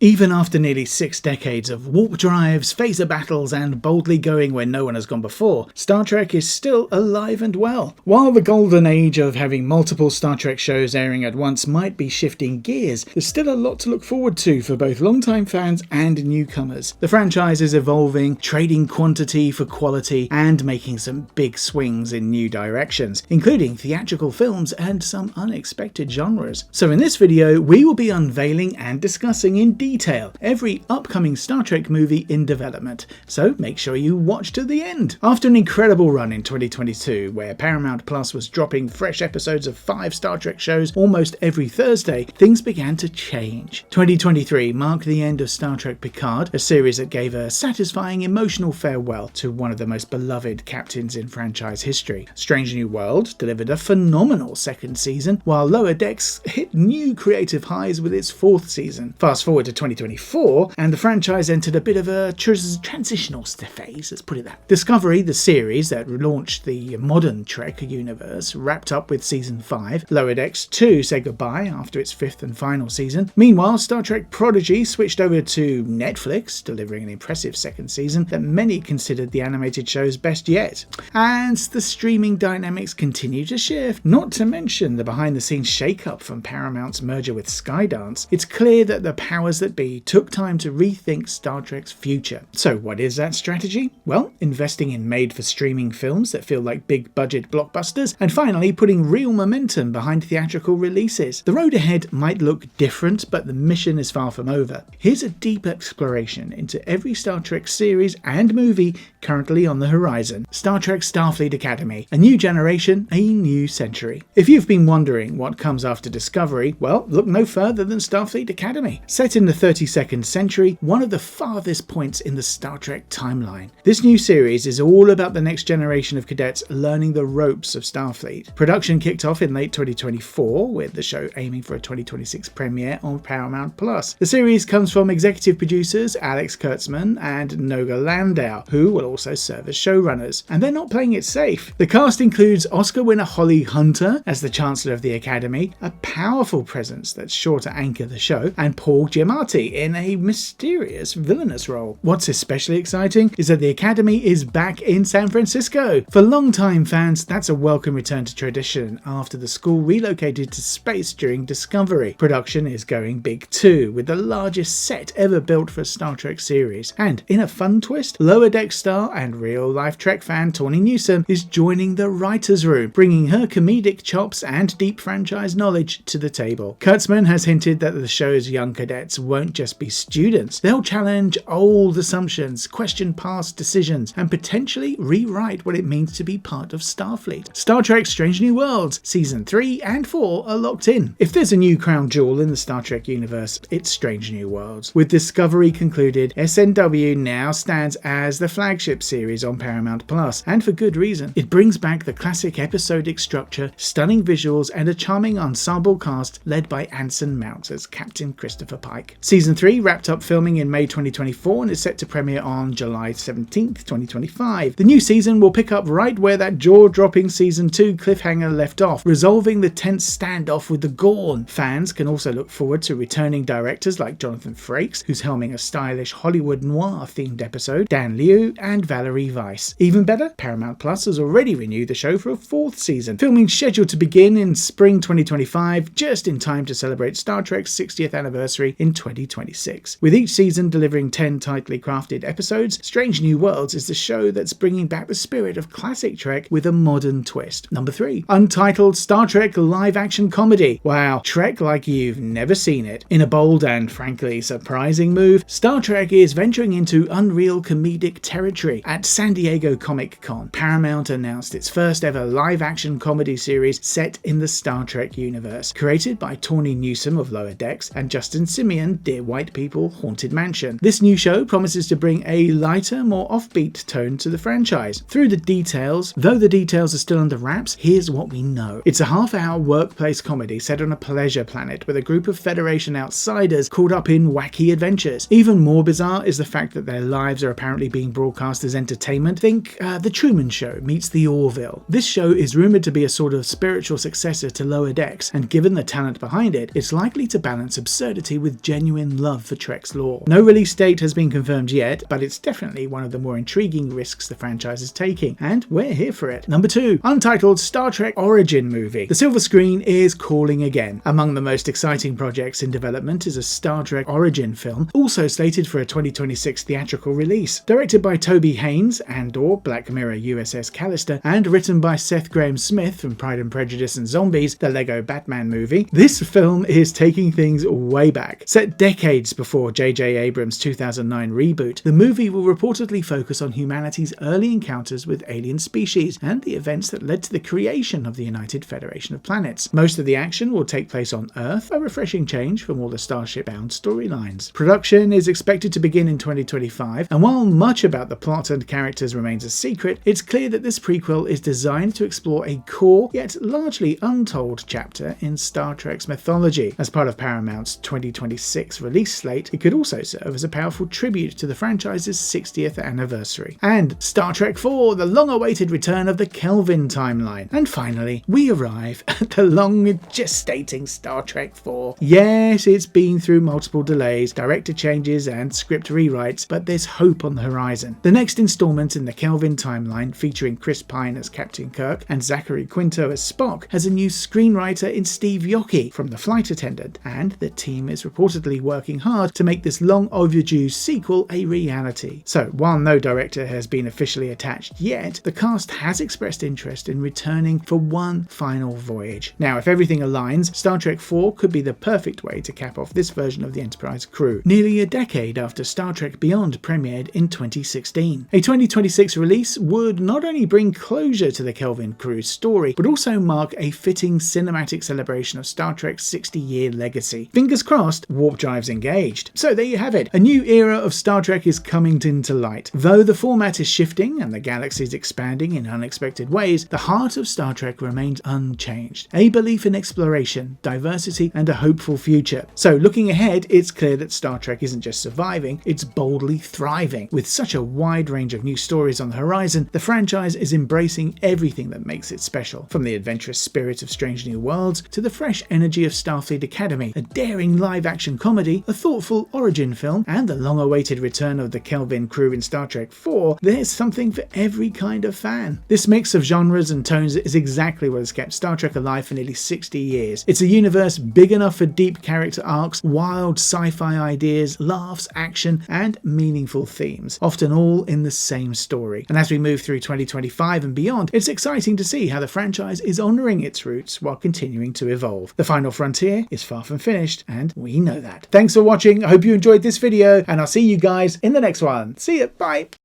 Even after nearly 6 decades of warp drives, phaser battles, and boldly going where no one has gone before, Star Trek is still alive and well. While the golden age of having multiple Star Trek shows airing at once might be shifting gears, there's still a lot to look forward to for both longtime fans and newcomers. The franchise is evolving, trading quantity for quality, and making some big swings in new directions, including theatrical films and some unexpected genres. So in this video, we will be unveiling and discussing in detail every upcoming Star Trek movie in development, so make sure you watch to the end. After an incredible run in 2022, where Paramount Plus was dropping fresh episodes of 5 Star Trek shows almost every Thursday, things began to change. 2023 marked the end of Star Trek Picard, a series that gave a satisfying emotional farewell to one of the most beloved captains in franchise history. Strange New World delivered a phenomenal second season, while Lower Decks hit new creative highs with its 4th season. Fast forward to 2024, and the franchise entered a bit of a transitional phase, let's put it that. Discovery, the series that launched the modern Trek universe, wrapped up with season 5. Lower Decks 2 said goodbye after its 5th and final season. Meanwhile, Star Trek Prodigy switched over to Netflix, delivering an impressive second season that many considered the animated show's best yet. And the streaming dynamics continue to shift, not to mention the behind-the-scenes shake-up from Paramount's merger with Skydance. It's clear that the powers that be took time to rethink Star Trek's future. So what is that strategy? Well, investing in made-for-streaming films that feel like big-budget blockbusters, and finally putting real momentum behind theatrical releases. The road ahead might look different, but the mission is far from over. Here's a deep exploration into every Star Trek series and movie currently on the horizon. Star Trek Starfleet Academy. A new generation, a new century. If you've been wondering what comes after Discovery, well, look no further than Starfleet Academy. Set in the 32nd century, one of the farthest points in the Star Trek timeline. This new series is all about the next generation of cadets learning the ropes of Starfleet. Production kicked off in late 2024, with the show aiming for a 2026 premiere on Paramount Plus. The series comes from executive producers Alex Kurtzman and Noga Landau, who will also serve as showrunners. And they're not playing it safe. The cast includes Oscar winner Holly Hunter as the Chancellor of the Academy, a powerful presence that's sure to anchor the show, and Paul Giamatti in a mysterious villainous role. What's especially exciting is that the Academy is back in San Francisco. For longtime fans, that's a welcome return to tradition after the school relocated to space during Discovery. Production is going big too, with the largest set ever built for a Star Trek series. And in a fun twist, Lower Deck star and real-life Trek fan Tawny Newsome is joining the writer's room, bringing her comedic chops and deep franchise knowledge to the table. Kurtzman has hinted that the show's young cadets won't just be students. They'll challenge old assumptions, question past decisions, and potentially rewrite what it means to be part of Starfleet. Star Trek Strange New Worlds Season 3 and 4 are locked in. If there's a new crown jewel in the Star Trek universe, it's Strange New Worlds. With Discovery concluded, SNW now stands as the flagship series on Paramount Plus, and for good reason. It brings back the classic episodic structure, stunning visuals, and a charming ensemble cast led by Anson Mount as Captain Christopher Pike. Season 3 wrapped up filming in May 2024 and is set to premiere on July 17th, 2025. The new season will pick up right where that jaw-dropping Season 2 cliffhanger left off, resolving the tense standoff with the Gorn. Fans can also look forward to returning directors like Jonathan Frakes, who's helming a stylish Hollywood noir-themed episode, Dan Liu, and Valerie Weiss. Even better, Paramount Plus has already renewed the show for a 4th season, filming scheduled to begin in spring 2025, just in time to celebrate Star Trek's 60th anniversary in 2026. With each season delivering 10 tightly crafted episodes, Strange New Worlds is the show that's bringing back the spirit of classic Trek with a modern twist. Number 3. Untitled Star Trek live-action comedy. Wow, Trek like you've never seen it. In a bold and frankly surprising move, Star Trek is venturing into unreal comedic territory. At San Diego Comic-Con, Paramount announced its first ever live-action comedy series set in the Star Trek universe, created by Tawny Newsome of Lower Decks and Justin Simeon, Dear White People, Haunted Mansion. This new show promises to bring a lighter, more offbeat tone to the franchise. Though the details are still under wraps, here's what we know. It's a half-hour workplace comedy set on a pleasure planet with a group of Federation outsiders caught up in wacky adventures. Even more bizarre is the fact that their lives are apparently being broadcast as entertainment. Think The Truman Show meets The Orville. This show is rumoured to be a sort of spiritual successor to Lower Decks, and given the talent behind it, it's likely to balance absurdity with genuine genuine love for Trek's lore. No release date has been confirmed yet, but it's definitely one of the more intriguing risks the franchise is taking, and we're here for it. Number 2, untitled Star Trek Origin movie. The silver screen is calling again. Among the most exciting projects in development is a Star Trek Origin film, also slated for a 2026 theatrical release. Directed by Toby Haynes, Andor, Black Mirror USS Callister, and written by Seth Grahame-Smith from Pride and Prejudice and Zombies, the Lego Batman movie, this film is taking things way back. Set decades before J.J. Abrams' 2009 reboot, the movie will reportedly focus on humanity's early encounters with alien species and the events that led to the creation of the United Federation of Planets. Most of the action will take place on Earth, a refreshing change from all the Starship-bound storylines. Production is expected to begin in 2025, and while much about the plot and characters remains a secret, it's clear that this prequel is designed to explore a core, yet largely untold chapter in Star Trek's mythology. As part of Paramount's 2026 release slate, it could also serve as a powerful tribute to the franchise's 60th anniversary. And Star Trek IV, the long-awaited return of the Kelvin timeline. And finally, we arrive at the long-gestating Star Trek IV. Yes, it's been through multiple delays, director changes, and script rewrites, but there's hope on the horizon. The next installment in the Kelvin timeline, featuring Chris Pine as Captain Kirk and Zachary Quinto as Spock, has a new screenwriter in Steve Yockey from The Flight Attendant, and the team is reportedly working hard to make this long-overdue sequel a reality. So, while no director has been officially attached yet, the cast has expressed interest in returning for one final voyage. Now, if everything aligns, Star Trek IV could be the perfect way to cap off this version of the Enterprise crew, nearly a decade after Star Trek Beyond premiered in 2016. A 2026 release would not only bring closure to the Kelvin crew's story, but also mark a fitting cinematic celebration of Star Trek's 60-year legacy. Fingers crossed, warp drives engaged. So there you have it. A new era of Star Trek is coming into light. Though the format is shifting and the galaxy is expanding in unexpected ways, the heart of Star Trek remains unchanged. A belief in exploration, diversity, and a hopeful future. So looking ahead, it's clear that Star Trek isn't just surviving, it's boldly thriving. With such a wide range of new stories on the horizon, the franchise is embracing everything that makes it special. From the adventurous spirit of Strange New Worlds to the fresh energy of Starfleet Academy, a daring live-action comedy, a thoughtful origin film, and the long-awaited return of the Kelvin crew in Star Trek IV, there's something for every kind of fan. This mix of genres and tones is exactly what has kept Star Trek alive for nearly 60 years. It's a universe big enough for deep character arcs, wild sci-fi ideas, laughs, action, and meaningful themes, often all in the same story. And as we move through 2025 and beyond, it's exciting to see how the franchise is honouring its roots while continuing to evolve. The final frontier is far from finished, and we know that. Thanks for watching, I hope you enjoyed this video, and I'll see you guys in the next one. See ya, bye!